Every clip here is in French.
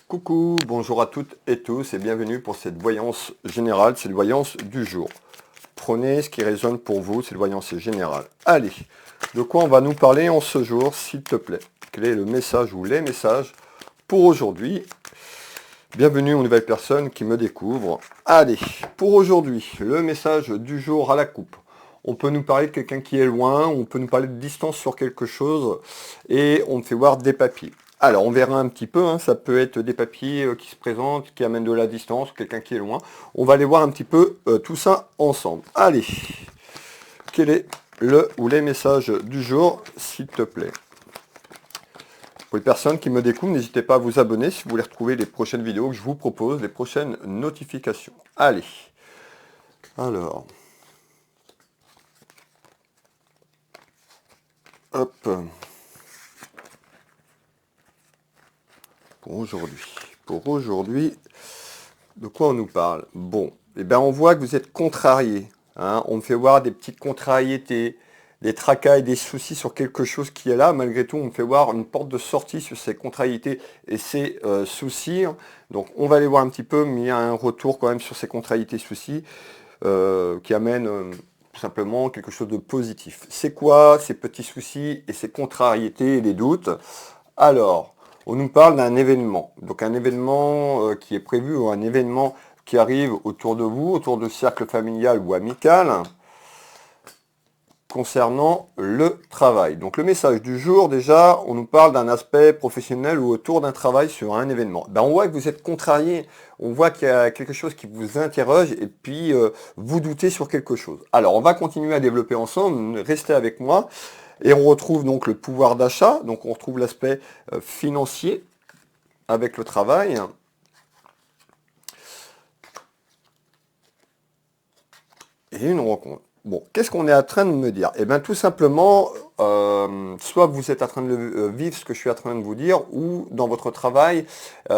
Coucou, bonjour à toutes et tous et bienvenue pour cette voyance générale, cette voyance du jour. Prenez ce qui résonne pour vous, cette voyance générale. Allez, de quoi on va nous parler en ce jour, s'il te plaît? Quel est le message ou les messages pour aujourd'hui? Bienvenue aux nouvelles personnes qui me découvrent. Allez, pour aujourd'hui, le message du jour à la coupe. On peut nous parler de quelqu'un qui est loin, on peut nous parler de distance sur quelque chose et on me fait voir des papiers. Alors, on verra un petit peu, hein, ça peut être des papiers qui se présentent, qui amènent de la distance, quelqu'un qui est loin. On va aller voir un petit peu tout ça ensemble. Allez, quel est le ou les messages du jour, s'il te plaît? Pour les personnes qui me découvrent, n'hésitez pas à vous abonner si vous voulez retrouver les prochaines vidéos que je vous propose, les prochaines notifications. Allez, alors, hop. Pour aujourd'hui, de quoi on nous parle? Bon, eh bien on voit que vous êtes contrarié. Hein, on me fait voir des petites contrariétés, des tracas et des soucis sur quelque chose qui est là. Malgré tout, on me fait voir une porte de sortie sur ces contrariétés et ces soucis. Donc on va aller voir un petit peu, mais il y a un retour quand même sur ces contrariétés et soucis qui amène tout simplement quelque chose de positif. C'est quoi ces petits soucis et ces contrariétés et les doutes? Alors, on nous parle d'un événement. Donc un événement qui est prévu ou un événement qui arrive autour de vous, autour de cercle familial ou amical, concernant le travail. Donc le message du jour, déjà, on nous parle d'un aspect professionnel ou autour d'un travail sur un événement. Ben, on voit que vous êtes contrarié, on voit qu'il y a quelque chose qui vous interroge et puis vous doutez sur quelque chose. Alors on va continuer à développer ensemble, restez avec moi. Et on retrouve donc le pouvoir d'achat, donc on retrouve l'aspect financier avec le travail. Et une rencontre. Bon, qu'est-ce qu'on est en train de me dire? Eh bien tout simplement, soit vous êtes en train de vivre ce que je suis en train de vous dire, ou dans votre travail, il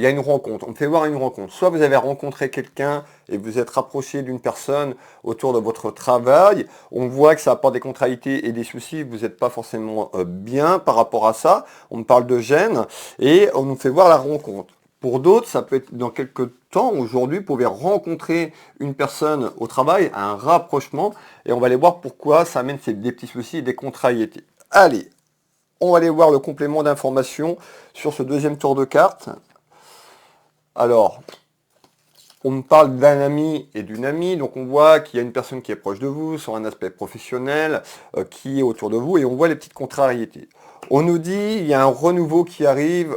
y a une rencontre. On me fait voir une rencontre. Soit vous avez rencontré quelqu'un et vous êtes rapproché d'une personne autour de votre travail. On voit que ça apporte des contrariétés et des soucis. Vous n'êtes pas forcément bien par rapport à ça. On me parle de gêne et on nous fait voir la rencontre. Pour d'autres, ça peut être dans quelques temps. Aujourd'hui, vous pouvez rencontrer une personne au travail, un rapprochement, et on va aller voir pourquoi ça amène des petits soucis et des contrariétés. Allez, on va aller voir le complément d'information sur ce deuxième tour de carte. Alors, on me parle d'un ami et d'une amie, donc on voit qu'il y a une personne qui est proche de vous, sur un aspect professionnel, qui est autour de vous, et on voit les petites contrariétés. On nous dit il y a un renouveau qui arrive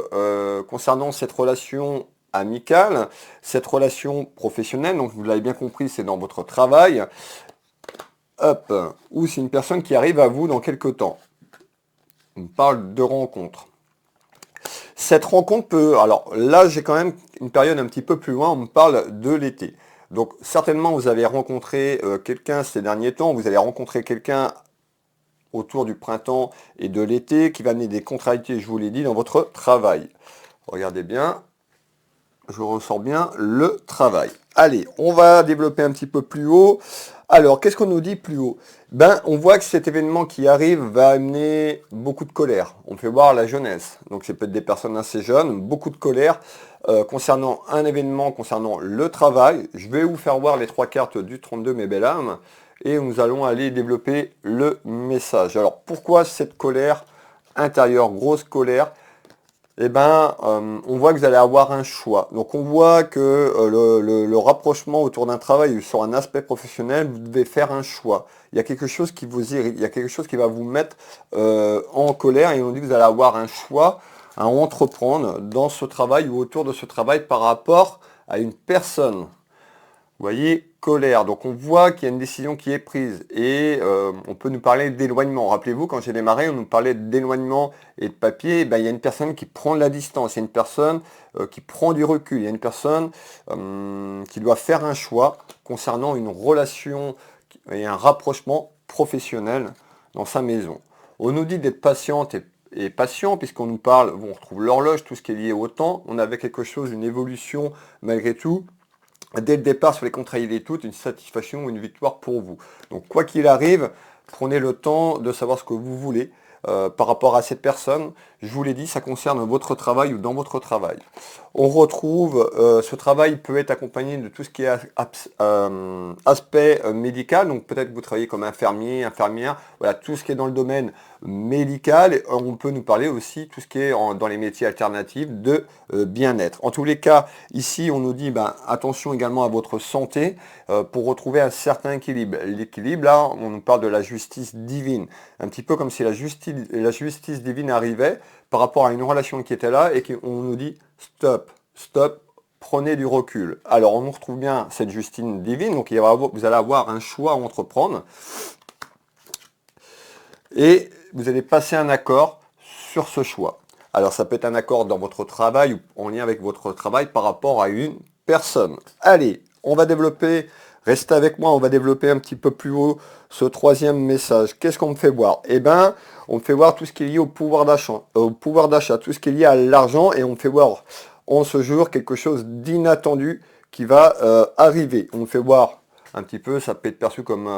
concernant cette relation amicale, cette relation professionnelle, donc vous l'avez bien compris, c'est dans votre travail, hop, ou c'est une personne qui arrive à vous dans quelques temps. On parle de rencontre. Cette rencontre peut... Alors là, j'ai quand même une période un petit peu plus loin, on me parle de l'été. Donc certainement, vous avez rencontré quelqu'un ces derniers temps, vous allez rencontrer quelqu'un autour du printemps et de l'été qui va amener des contrariétés, je vous l'ai dit, dans votre travail. Regardez bien, je ressens bien le travail. Allez, on va développer un petit peu plus haut. Alors, qu'est-ce qu'on nous dit plus haut? Ben, on voit que cet événement qui arrive va amener beaucoup de colère. On fait voir la jeunesse. Donc, c'est peut-être des personnes assez jeunes, beaucoup de colère concernant un événement, concernant le travail. Je vais vous faire voir les 3 cartes du 32, mes belles âmes. Et nous allons aller développer le message. Alors, pourquoi cette colère intérieure, grosse colère? Eh ben, on voit que vous allez avoir un choix. Donc on voit que le rapprochement autour d'un travail ou sur un aspect professionnel, vous devez faire un choix. Il y a quelque chose qui vous irrite, il y a quelque chose qui va vous mettre en colère et on dit que vous allez avoir un choix à entreprendre dans ce travail ou autour de ce travail par rapport à une personne. Vous voyez, colère. Donc on voit qu'il y a une décision qui est prise et on peut nous parler d'éloignement. Rappelez-vous, quand j'ai démarré, on nous parlait d'éloignement et de papier. Ben, il y a une personne qui prend de la distance, il y a une personne qui prend du recul, il y a une personne qui doit faire un choix concernant une relation et un rapprochement professionnel dans sa maison. On nous dit d'être patiente et patient, puisqu'on nous parle, bon, on retrouve l'horloge, tout ce qui est lié au temps. On avait quelque chose, une évolution malgré tout. Dès le départ sur les contrariétés toutes, une satisfaction ou une victoire pour vous. Donc quoi qu'il arrive, prenez le temps de savoir ce que vous voulez par rapport à cette personne. je vous l'ai dit, ça concerne votre travail ou dans votre travail. On retrouve, ce travail peut être accompagné de tout ce qui est aspect médical, donc peut-être que vous travaillez comme infirmier, infirmière, voilà, tout ce qui est dans le domaine médical. Et on peut nous parler aussi tout ce qui est dans les métiers alternatifs de bien-être. En tous les cas, ici, on nous dit attention également à votre santé pour retrouver un certain équilibre. L'équilibre, là, on nous parle de la justice divine. Un petit peu comme si la justice divine arrivait par rapport à une relation qui était là et qu'on nous dit stop, stop, prenez du recul. Alors on nous retrouve bien cette justice divine, donc vous allez avoir un choix à entreprendre et vous allez passer un accord sur ce choix. Alors ça peut être un accord dans votre travail ou en lien avec votre travail par rapport à une personne. Allez, on va développer, restez avec moi, on va développer un petit peu plus haut ce troisième message. Qu'est-ce qu'on me fait voir? Eh bien, on me fait voir tout ce qui est lié au pouvoir d'achat, tout ce qui est lié à l'argent, et on me fait voir en ce jour quelque chose d'inattendu qui va arriver. On me fait voir un petit peu, ça peut être perçu comme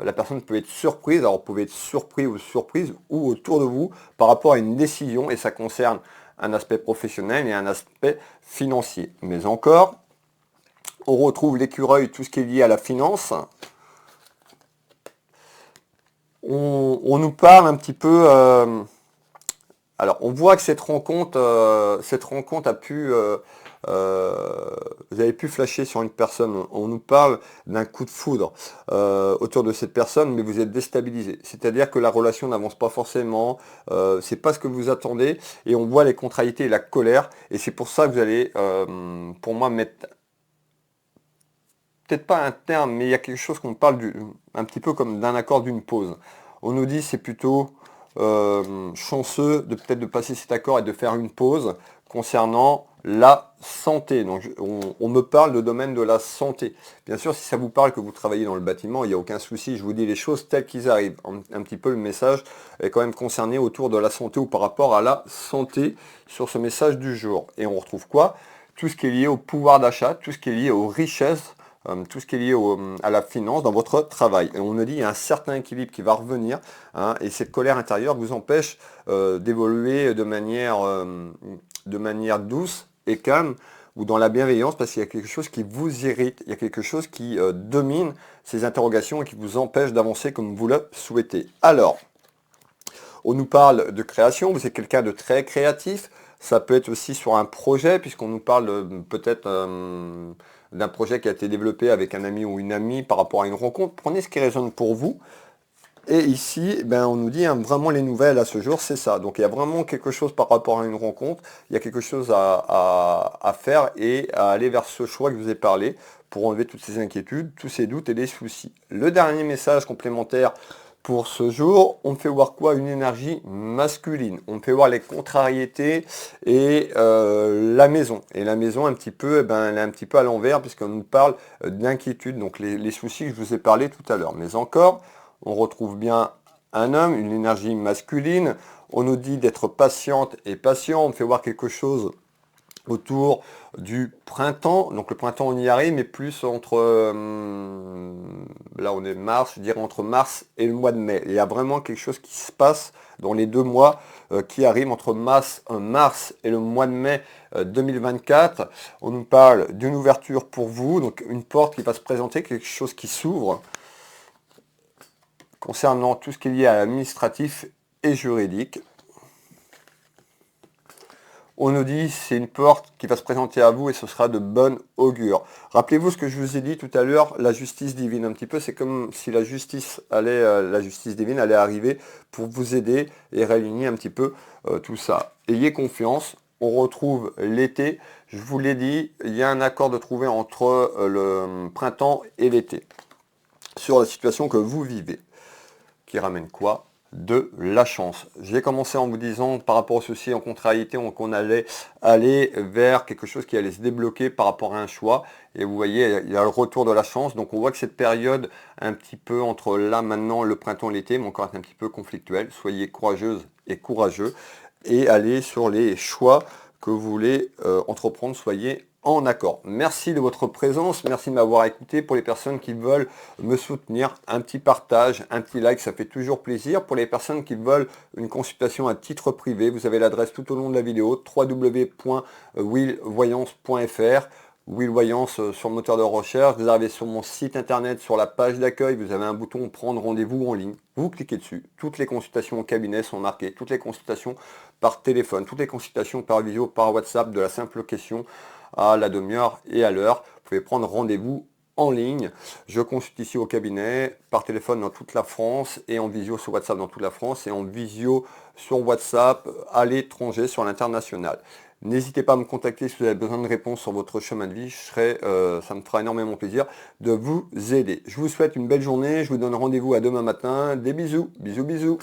la personne peut être surprise. Alors vous pouvez être surpris ou surprise ou autour de vous par rapport à une décision, et ça concerne un aspect professionnel et un aspect financier. Mais encore, on retrouve l'écureuil, tout ce qui est lié à la finance. On nous parle un petit peu. Alors, on voit que cette rencontre a pu. Vous avez pu flasher sur une personne. On nous parle d'un coup de foudre autour de cette personne, mais vous êtes déstabilisé. C'est-à-dire que la relation n'avance pas forcément. C'est pas ce que vous attendez, et on voit les contrariétés et la colère. Et c'est pour ça que vous allez, pour moi, mettre peut-être pas un terme, mais il y a quelque chose qu'on parle un petit peu comme d'un accord d'une pause. On nous dit c'est plutôt chanceux de peut-être de passer cet accord et de faire une pause concernant la santé. Donc on me parle de domaine de la santé. Bien sûr, si ça vous parle que vous travaillez dans le bâtiment, il n'y a aucun souci, je vous dis les choses telles qu'ils arrivent. Un petit peu le message est quand même concerné autour de la santé ou par rapport à la santé sur ce message du jour. Et on retrouve quoi? Tout ce qui est lié au pouvoir d'achat, tout ce qui est lié aux richesses, tout ce qui est lié à la finance dans votre travail. Et on nous dit qu'il y a un certain équilibre qui va revenir, hein, et cette colère intérieure vous empêche d'évoluer de manière douce et calme ou dans la bienveillance, parce qu'il y a quelque chose qui vous irrite, il y a quelque chose qui domine ces interrogations et qui vous empêche d'avancer comme vous le souhaitez. Alors, on nous parle de création, vous êtes quelqu'un de très créatif. Ça peut être aussi sur un projet, puisqu'on nous parle peut-être d'un projet qui a été développé avec un ami ou une amie par rapport à une rencontre. Prenez ce qui résonne pour vous. Et ici, on nous dit vraiment les nouvelles à ce jour, c'est ça. Donc il y a vraiment quelque chose par rapport à une rencontre. Il y a quelque chose à faire et à aller vers ce choix que je vous ai parlé pour enlever toutes ces inquiétudes, tous ces doutes et les soucis. Le dernier message complémentaire pour ce jour, on me fait voir quoi? Une énergie masculine. On me fait voir les contrariétés et la maison. Et la maison, un petit peu, elle est un petit peu à l'envers puisqu'on nous parle d'inquiétude. Donc les soucis que je vous ai parlé tout à l'heure. Mais encore, on retrouve bien un homme, une énergie masculine. On nous dit d'être patiente et patient. On me fait voir quelque chose autour du printemps. Donc le printemps on y arrive, mais plus entre là on est mars, je dirais entre mars et le mois de mai. Il y a vraiment quelque chose qui se passe dans les 2 mois qui arrivent entre mars et le mois de mai 2024. On nous parle d'une ouverture pour vous, donc une porte qui va se présenter, quelque chose qui s'ouvre concernant tout ce qui est lié à l'administratif et juridique. On nous dit c'est une porte qui va se présenter à vous et ce sera de bon augure. Rappelez-vous ce que je vous ai dit tout à l'heure, la justice divine un petit peu, c'est comme si la justice divine allait arriver pour vous aider et réunir un petit peu tout ça. Ayez confiance, on retrouve l'été. Je vous l'ai dit, il y a un accord de trouver entre le printemps et l'été sur la situation que vous vivez, qui ramène quoi? De la chance. J'ai commencé en vous disant par rapport au souci en contrariété qu'on allait aller vers quelque chose qui allait se débloquer par rapport à un choix, et vous voyez il y a le retour de la chance. Donc on voit que cette période un petit peu entre là maintenant le printemps et l'été, mais encore un petit peu conflictuelle. Soyez courageuse et courageux et allez sur les choix que vous voulez entreprendre, soyez en accord. Merci de votre présence, merci de m'avoir écouté. Pour les personnes qui veulent me soutenir, un petit partage, un petit like, ça fait toujours plaisir. Pour les personnes qui veulent une consultation à titre privé, vous avez l'adresse tout au long de la vidéo, www.willvoyance.fr. Will Voyance sur le moteur de recherche, vous arrivez sur mon site internet, sur la page d'accueil, vous avez un bouton prendre rendez-vous en ligne, vous cliquez dessus, toutes les consultations au cabinet sont marquées, toutes les consultations par téléphone, toutes les consultations par visio, par WhatsApp, de la simple question à la demi-heure et à l'heure, vous pouvez prendre rendez-vous en ligne. Je consulte ici au cabinet, par téléphone dans toute la France et en visio sur WhatsApp dans toute la France et en visio sur WhatsApp à l'étranger, sur l'international. N'hésitez pas à me contacter si vous avez besoin de réponses sur votre chemin de vie. Ça me fera énormément plaisir de vous aider. Je vous souhaite une belle journée. Je vous donne rendez-vous à demain matin. Des bisous. Bisous, bisous.